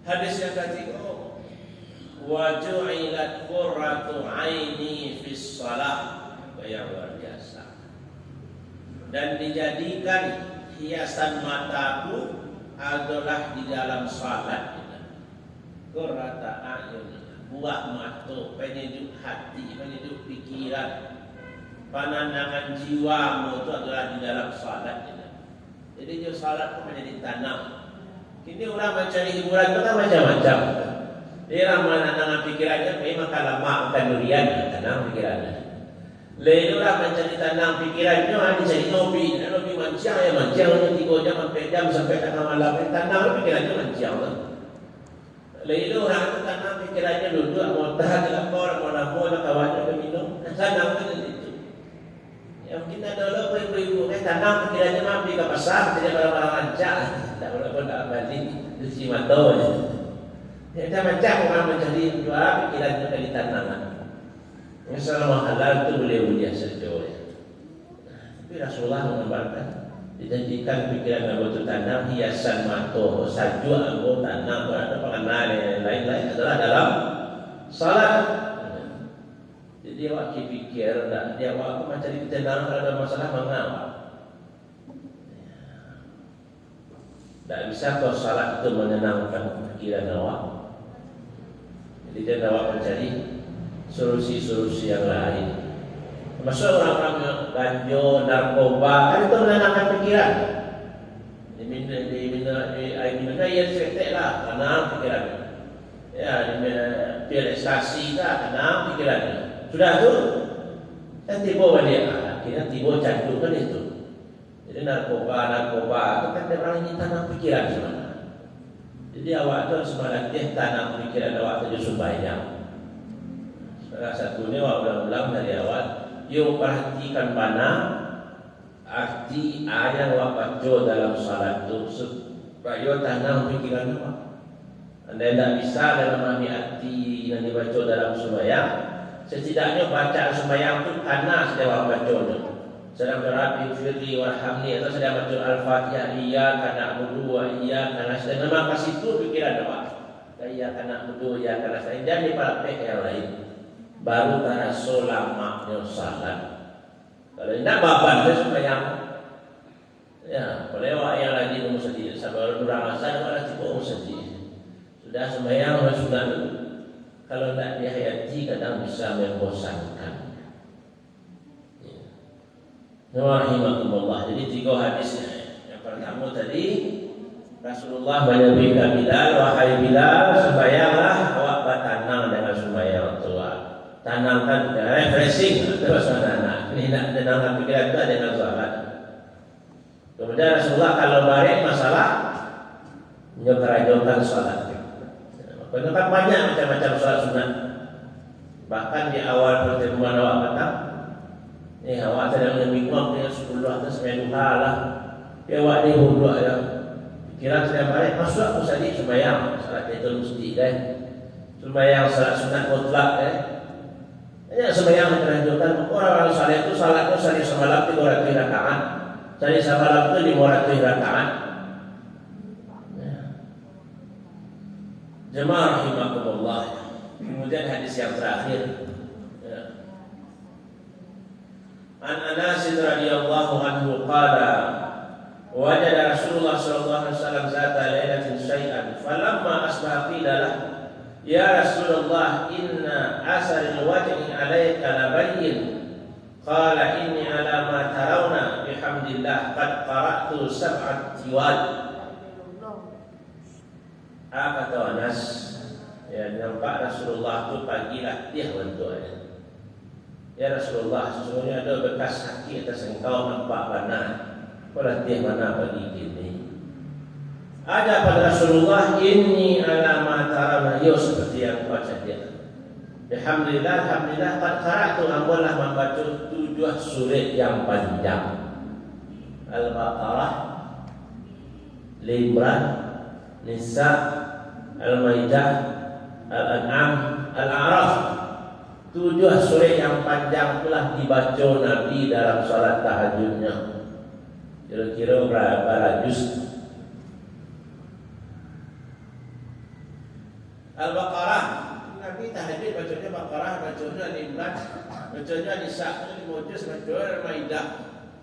Hadis yang ketiga, wa ju'ilat qurratu aini fis shalah, yang luar biasa. Dan dijadikan hiasan mataku adalah di dalam salat. Qurrata ayun, buah mata, penyejuk hati, penyejuk pikiran, pandangan jiwamu itu adalah di dalam salat. Jadi dia salat itu menjadi tanam. Kini orang mencari hiburan itu kan macam-macam. Dia ramai dengan pikirannya, memang lama makan durian, tenang pikirannya. Lain orang mencari tenang pikirannya, dia cari nopi mancang ya mancang, 3 jam 4 jam sampai tengah malam, tenang pikirannya mancang. Lain orang itu tenang pikirannya duduk, mau tahan lapor, mau lapor, kawannya minum, tenang itu. Ya mungkin ada orang beribu-ibu, tenang pikirannya mampi ke pasar, tidak barang-barang lancar. Tak boleh tak balik di mata. Dia macam orang mencari jual pikirannya dari tanaman. Masalah halal itu boleh saja. Tapi Rasulullah mengabarkan dijadikan pikiran anggota tanam hiasan mata, salju anggota tanam, ada pengenal yang lain-lain adalah dalam salat. Jadi awak pikir, dia awak mencari ketenangan kalau ada masalah mengawal. Tak bisa kau salat itu menenangkan pikiran awak. Jadi dia awak mencari solusi-solusi yang lain. Termasuk orang-orang yang ganja, narkoba, kan itu menenangkan pikiran. Diminta ia setek lah, tenang pikiran. Ya, pil ekstasi lah, tenang pikirannya. Sudah tu, kan tiba balik. Akhirnya tiba candu kan itu. Jadi narkoba itu kan dia orang ingin tanam pikiran sebenarnya. Jadi awak tu sebenarnya dia tanam pikiran awak tu supaya salah satunya awak ulang-ulang dari awal, you perhatikan mana arti ayat awak baca dalam salat tu supaya tanam pikiran awak. Anda tidak bisa dalam arti yang dibaca dalam sembahyang, setidaknya baca sembahyang tu karena sedang awak bacanya. Sedang Rabbi firli warhamni atau sedang baca Al-Fatihah, iyyaka na'budu wa iyyaka nasta'in. Memang kasih itu pikiran awak. Iyyaka na'budu wa iyyaka nasta'in dan dipraktek yang lain. Baru karena selamatnya salat. Kalau tidak baban dia sembahyang. Ya, kalau awak yang lagi musadi sabar durang asar pada tiba musadi. Sudah sembahyang sudah. Kalau tidak dihayati kadang bisa membosankan. Rahimahumullah. Jadi 3 hadisnya. Yang pertama tadi Rasulullah menyebutkan Bilal, wahai Bilal, sembahyanglah awak bertanang dengan sembahyang tua. Tanamkan refreshing terus anak. Ini nak tenangkan pikiran kita dengan salat. Kemudian Rasulullah kalau balik masalah menyokarajokan salat. Karena kan banyak macam-macam salat sunat. Bahkan di awal pertemuan awak petang, awak sedang menikmati dengan 10 atas sampai duha lah. Awak ni huduk ya. Pikiran sedang balik, masuk aku tadi sembahyang salat itu mesti kan. Sembahyang salat sunat mutlak kan. Hanya sembahyang dilanjutkan. Orang salat itu salatnya sehari semalam 300 rakaat. Sehari semalam itu 500 rakaat. Jemaah rahimakumullah. Kemudian hadis yang terakhir. An Anas radhiyallahu anhu qala wajada Rasulullah sallallahu alaihi wasallam zata lailatin syai'an falamma asbaha qila lahu ya Rasulullah inna asaril wajhi alayka labayyin qala inni ala ma tarawna bihamdillah qad qara'tu sab'at tiwal. Kata Anas, ya nampak Rasulullah itu pagilah dia bentuknya. Ya Rasulullah, sesungguhnya ada bekas kaki atas engkau nampak mana? Pada dia mana pagi ini? Ada pada Rasulullah ini alamat tarawna seperti yang baca dia. Alhamdulillah, alhamdulillah qad qara'tu amwalah membaca 7 surat yang panjang. Al-Baqarah, Al-Imran, Nisa, Al-Maidah, Al-An'am, Al-A'raf. 7 surat yang panjang telah dibaca Nabi dalam salat tahajudnya. Kira-kira berapa juz? Al-Baqarah. Nabi tahajud bacanya Baqarah, bacanya Al-Imran, bacanya Nisa, 5 juz bacanya Al-Maidah,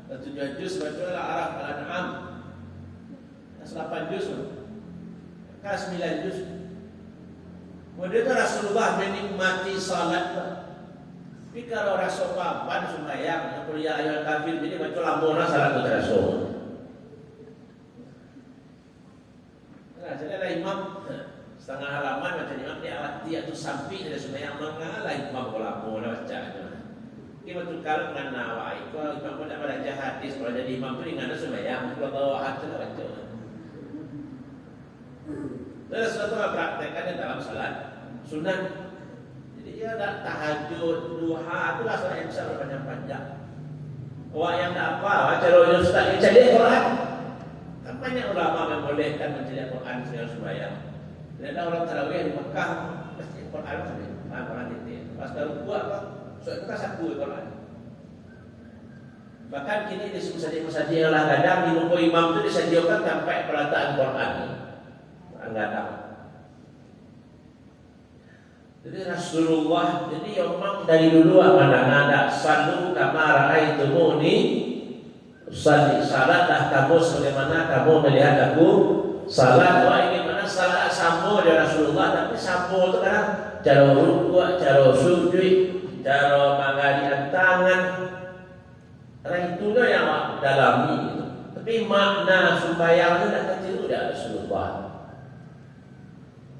7 juz bacanya Al-A'raf, Al-An'am, 8 juz, 9 juz. Kemudian itu Rasulullah menikmati salat. Tapi kalau Rasul papan sembahyang, kuliah ayat kafir, jadi baca lamona salat ke Rasul. Nah, jadi ada imam setengah halaman macam imam dia tu sampai ada sembahyang mengalah imam lamona bacanya. Kita betul kalau dengan nawai, kalau imam pun tak baca hadis, kalau jadi imam tu ingat sembahyang, kalau bawa hati lah baca. Dan sesuatu praktekkan dalam salat sunat. Dia tak tahajud, duha, itulah salat yang besar berpanjang-panjang. Orang yang tak apa, baca roh ustaz, baca dia Quran. Kan banyak ulama membolehkan membaca Quran dengan sembahyang. Dan orang tarawih di Mekah pasti Quran sampai Quran itu. Pas kalau buat apa, soal kita sabu Quran. Bahkan kini di masjid-masjid yang lah kadang di ruku imam itu disajikan sampai perataan Quran. Kadang. Jadi Rasulullah, jadi memang dari dulu mana ada salu kama raaitumuni usalli, salatlah kamu sebagaimana kamu melihat aku salat. Wah, ini mana salat sampo dari Rasulullah, tapi sampo itu kan cara rukuk, cara sujud, cara mengalian tangan. Karena itulah yang dalami itu. Tapi makna sembahyang itu tidak kecil dari Rasulullah.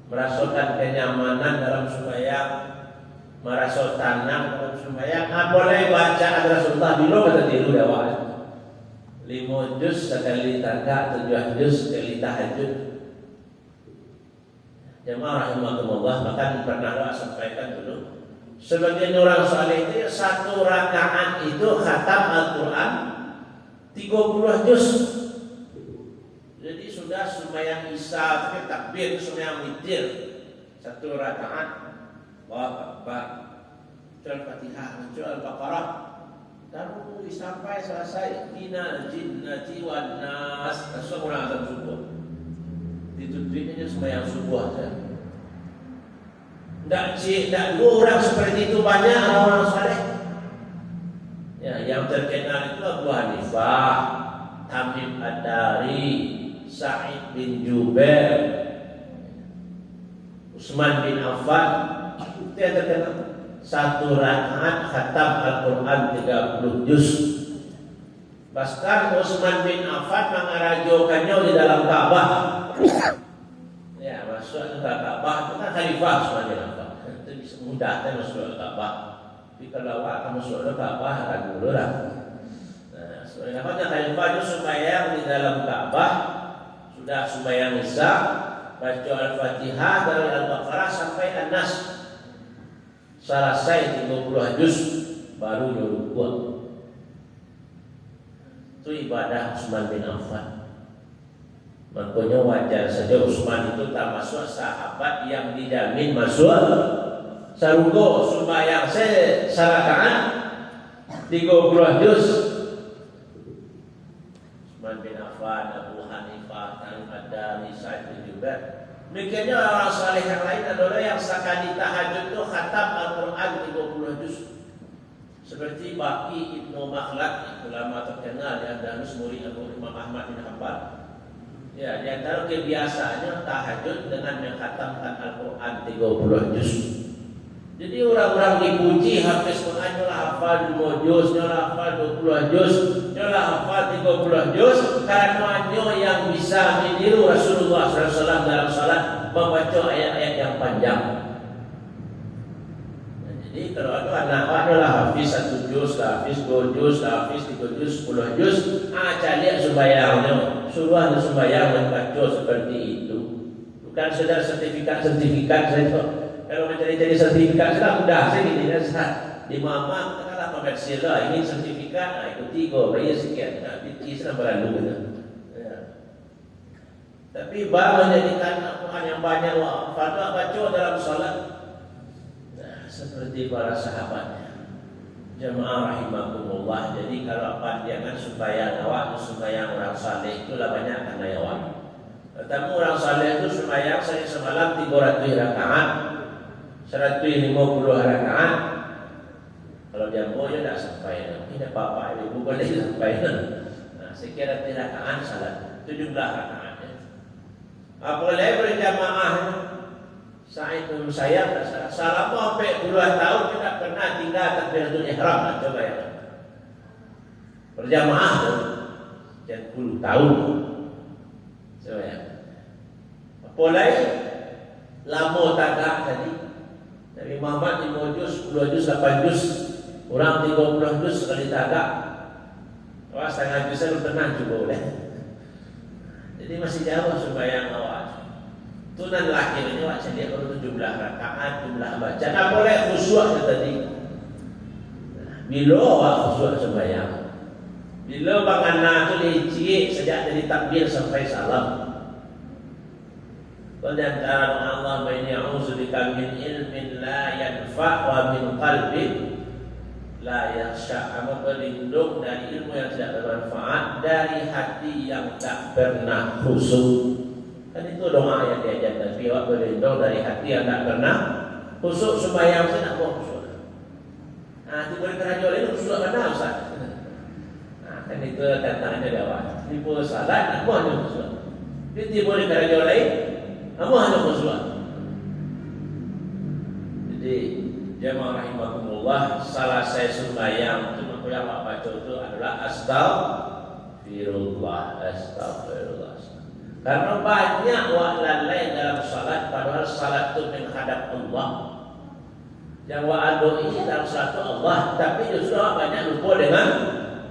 Merasakan kenyamanan dalam sembahyang, merasa tenang dalam sembahyang. Boleh baca Rasulullah dulu kata tiru dakwah. 5 juz sekali tangga, 7 juz sekali tahajud. Jemaah rahimakumullah, bahkan pernah sampaikan dulu. Sebagian orang saleh itu 1 rakaat itu khatam Al-Quran 30 juz. Jadi sudah sembahyang isya, tapi takbir itu sembahyang witir 1 rakaat. Allahu Akbar. Al-Fatihah, Al-Baqarah. Lalu sampai selesai minal jinnati wan nas. Semua azan subuh. Ditutupnya sembahyang subuh saja. Tidak orang seperti itu banyak orang saleh. Ya, yang terkenal itu Abu Hanifah, Tamim Ad-Dari, Sa'id bin Jubair, Utsman bin Affan. Itu yang terkenal. 1 rakaat khatam Al-Quran 30 juz. Bahkan Utsman bin Affan mengarajokannya di dalam Ka'bah. Ya, masuk ke Ka'bah itu kan khalifah Utsman bin Affan. Itu bisa mudah kan masuk ke Ka'bah. Tapi kalau kamu masuk ke Ka'bah kan dulu lah. Nah, sebenarnya khalifah itu sembahyang di dalam Ka'bah. Sudah sembahyang isya, baca Al-Fatihah dari Al-Baqarah sampai An-Nas. Selesai 30 juz baru rukuk. Itu ibadah Utsman bin Affan. Makanya wajar saja Utsman itu termasuk sahabat yang dijamin masuk surga. Sembahyang serakaat 30 juz. Utsman bin Affan, Abu Hanifah, Tamim Ad-Dari, Sa'id bin Jubair. Demikiannya orang saleh yang lain adalah yang sekali tahajud itu khatam Al-Quran 30 juz. Seperti Baqi Ibnu Makhlad, ulama terkenal di Andalus, murid Imam Ahmad bin Hanbal. Ya, di antara kebiasaannya tahajud dengan mengkhatamkan Al-Quran 30 juz. Jadi orang-orang dipuji hafiz Quran, nyolah hafal 2 juz, nyolah hafal 20 juz, nyolah hafal 30 juz. Karena yang bisa meniru Rasulullah SAW dalam salat membaca ayat-ayat yang panjang. Nah, jadi kalau ada anak lah hafiz 1 juz, hafiz 2 juz, hafiz 3 juz, 10 juz, cari sembahyangnya, suruh sembahyang membaca seperti itu. Bukan sekedar sertifikat saja. Kalau mencari-cari sertifikat sudah mudah sih gini ya. Di mama katakanlah komersil lah, ini sertifikat, ikuti go, bayar sekian, biti sudah berlalu gitu. Ya. Tapi menjadikan Al-Quran yang banyak fatwa baca dalam salat. Nah, seperti para sahabatnya. Jemaah rahimakumullah. Jadi kalau panjangan supaya awak supaya orang saleh itulah banyak karena awak. Tetapi orang saleh itu sembahyang semalam 300 rakaat, 150 rakaat. Kalau dia mau ya tidak sampai. Ini bapak ibu bukan dia sampai. Nah, sekira 3 rakaat salat 17 rakaat. Apalagi berjamaah. Saya itu saya selama sampai 2 tahun tidak pernah tinggal takbiratul ihram. Coba ya. Berjamaah dan 10 tahun. Coba ya. Apalagi lama tagak tadi. Nabi Muhammad 5 juz, 10 juz, 8 juz, kurang 30 juz sekali tagak. Wah, setengah juz itu tenang juga boleh. Jadi masih jauh sembahyang awal. Tunan lahir ini wajah dia kalau 17 rakaat, jumlah bacaan. Tak boleh khusyuk tadi. Bila awak khusyuk sembahyang? Bila bangana tu dici sejak dari takbir sampai salam. Di antara Allah baini a'udzubika min ilmin la yanfa' wa min qalbin la yakhsha. Aku berlindung dari ilmu yang tidak bermanfaat, dari hati yang tak pernah khusyuk. Kan itu doa yang diajar Nabi, awak berlindung dari hati yang tak pernah khusyuk. Sembahyang saya nak buat khusyuk. Nah, itu boleh kerajaan ini khusyuk mana Ustaz? Nah, kan itu tantangannya di awal. Ini pun salat, nak buat khusyuk. Jadi boleh kerajaan lain, kamu hanya khusyuk. Jadi jemaah rahimakumullah, salah saya sembahyang itu yang awak baca itu adalah astagfirullah, astagfirullah. Karena banyak wak lalai dalam salat, padahal salat itu menghadap Allah. Yang wak adoi dalam salat itu Allah, tapi justru banyak lupa dengan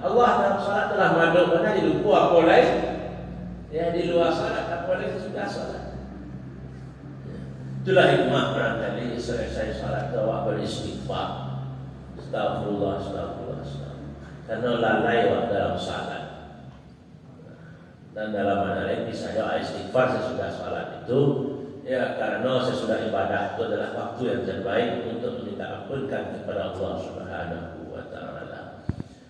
Allah dalam salat telah maduk, karena dilupa apa lain. Ya di luar salat, apa lain sudah salat. Itulah hikmah barangkali selesai salat itu wak beristighfar. Astagfirullah, astagfirullah, astagfirullah. Karena lalai wak dalam salat. Dan dalam mana lain misalnya istighfar sesudah salat itu ya karena sesudah ibadah itu adalah waktu yang terbaik untuk meminta ampunkan kepada Allah Subhanahu